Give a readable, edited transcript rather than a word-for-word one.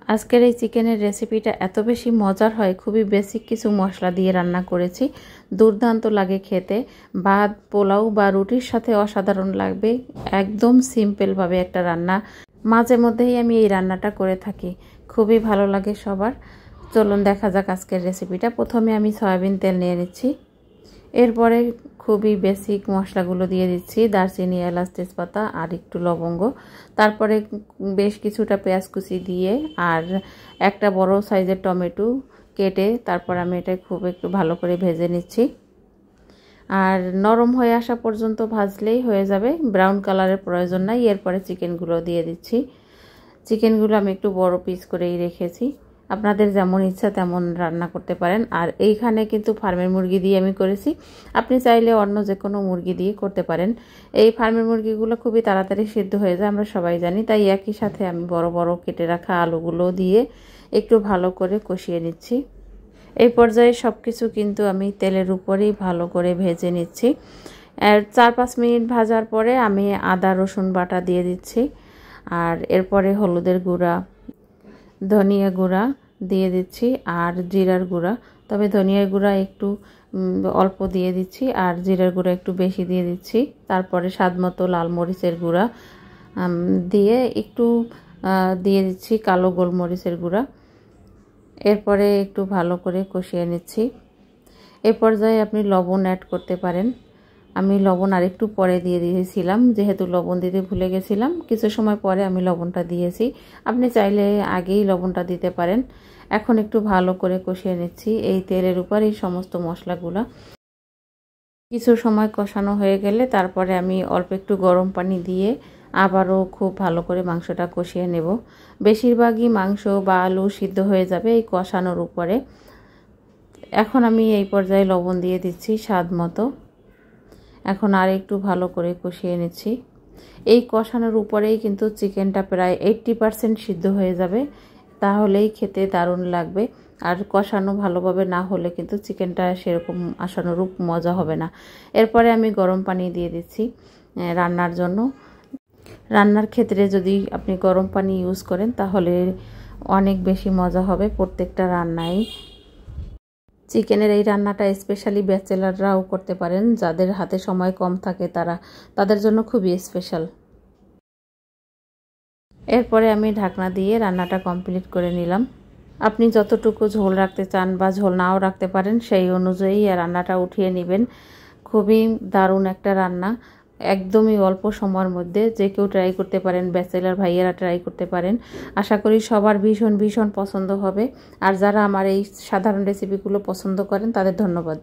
আজকের এই চিকেনের রেসিপিটা এত বেশি মজার হয়, খুবই বেসিক কিছু মশলা দিয়ে রান্না করেছি। দুর্দান্ত লাগে খেতে, ভাত পোলাও বা রুটির সাথে অসাধারণ লাগবে। একদম সিম্পলভাবে একটা রান্না, মাঝে মধ্যেই আমি এই রান্নাটা করে থাকি, খুবই ভালো লাগে সবার। চলুন দেখা যাক আজকের রেসিপিটা। প্রথমে আমি সয়াবিন তেল নিয়ে নিচ্ছি, এরপরে খুবই বেসিক মশলাগুলো দিয়ে দিচ্ছি, দারচিনি, এলাচ, তেজপাতা আর একটু লবঙ্গ। তারপরে বেশ কিছুটা পেঁয়াজ কুচি দিয়ে আর একটা বড় সাইজের টমেটো কেটে তারপর আমি এটা খুব একটু ভালো করে ভেজে নিচ্ছি। আর নরম হয়ে আসা পর্যন্ত ভাজলেই হয়ে যাবে, ব্রাউন কালারের প্রয়োজন নাই। এরপরে চিকেনগুলো দিয়ে দিচ্ছি। চিকেনগুলো আমি একটু বড় পিস করেই রেখেছি, আপনাদের যেমন ইচ্ছা তেমন রান্না করতে পারেন। আর এইখানে কিন্তু ফার্মের মুরগি দিয়ে আমি করেছি, আপনি চাইলে অন্য যে কোনো মুরগি দিয়ে করতে পারেন। এই ফার্মের মুরগিগুলো খুবই তাড়াতাড়ি সিদ্ধ হয়ে যায়, আমরা সবাই জানি। তাই একই সাথে আমি বড় বড় কেটে রাখা আলুগুলো দিয়ে একটু ভালো করে কষিয়ে নিচ্ছি। এই পর্যায়ে সব কিছু কিন্তু আমি তেলের উপরেই ভালো করে ভেজে নিচ্ছি। 4-5 মিনিট ভাজার পরে আমি আদা রসুন বাটা দিয়ে দিচ্ছি। আর এরপরে হলুদের গুঁড়া, ধনিয়া গুঁড়া দিয়ে দিচ্ছি আর জিরার গুঁড়া। তবে ধনিয়ার গুঁড়া একটু অল্প দিয়ে দিচ্ছি আর জিরার গুঁড়া একটু বেশি দিয়ে দিচ্ছি। তারপরে স্বাদমতো লাল মরিচের গুঁড়া দিয়ে একটু দিয়ে দিচ্ছি কালো গোলমরিচের গুঁড়া। এরপরে একটু ভালো করে কষিয়ে নিচ্ছি। এ পর্যায়ে আপনি লবণ অ্যাড করতে পারেন। আমি লবণ আরেকটু পরে দিয়ে দিয়েছিলাম, যেহেতু লবণ দিতে ভুলে গেছিলাম। কিছু সময় পরে আমি লবণটা দিয়েছি, আপনি চাইলে আগেই লবণটা দিতে পারেন। এখন একটু ভালো করে কষিয়ে নিচ্ছি এই তেলের উপর এই সমস্ত মশলাগুলো। কিছু সময় কষানো হয়ে গেলে তারপরে আমি অল্প একটু গরম পানি দিয়ে আবারও খুব ভালো করে মাংসটা কষিয়ে নেব। বেশিরভাগই মাংস বা আলু সিদ্ধ হয়ে যাবে এই কষানোর উপরে। এখন আমি এই পর্যায়ে লবণ দিয়ে দিচ্ছি স্বাদ মতো। এখন আর একটু ভালো করে কষিয়ে নিচ্ছি। এই কষানোর উপরেই কিন্তু চিকেনটা প্রায় 80% সিদ্ধ হয়ে যাবে, তাহলেই খেতে দারুণ লাগবে। আর কষানো ভালোভাবে না হলে কিন্তু চিকেনটা সেরকম আশানুরূপ মজা হবে না। এরপরে আমি গরম পানি দিয়ে দিচ্ছি রান্নার জন্য। রান্নার ক্ষেত্রে যদি আপনি গরম পানি ইউজ করেন তাহলে অনেক বেশি মজা হবে প্রত্যেকটা রান্নায়। চিকেনের এই রান্নাটা স্পেশালি ব্যাচেলাররাও করতে পারেন, যাদের হাতে সময় কম থাকে তাদের জন্য খুবই স্পেশাল। এরপরে আমি ঢাকনা দিয়ে রান্নাটা কমপ্লিট করে নিলাম। আপনি যতটুকু ঝোল রাখতে চান বা ঝোল নাও রাখতে পারেন, সেই অনুযায়ী রান্নাটা উঠিয়ে নেবেন। খুবই দারুণ একটা রান্না, একদমই অল্প সময়ের মধ্যে যে কেউ ট্রাই করতে পারেন, ব্যাচেলার ভাইয়েরা ট্রাই করতে পারেন। আশা করি সবার ভীষণ ভীষণ পছন্দ হবে। আর যারা আমার এই সাধারণ রেসিপিগুলো পছন্দ করেন তাদের ধন্যবাদ।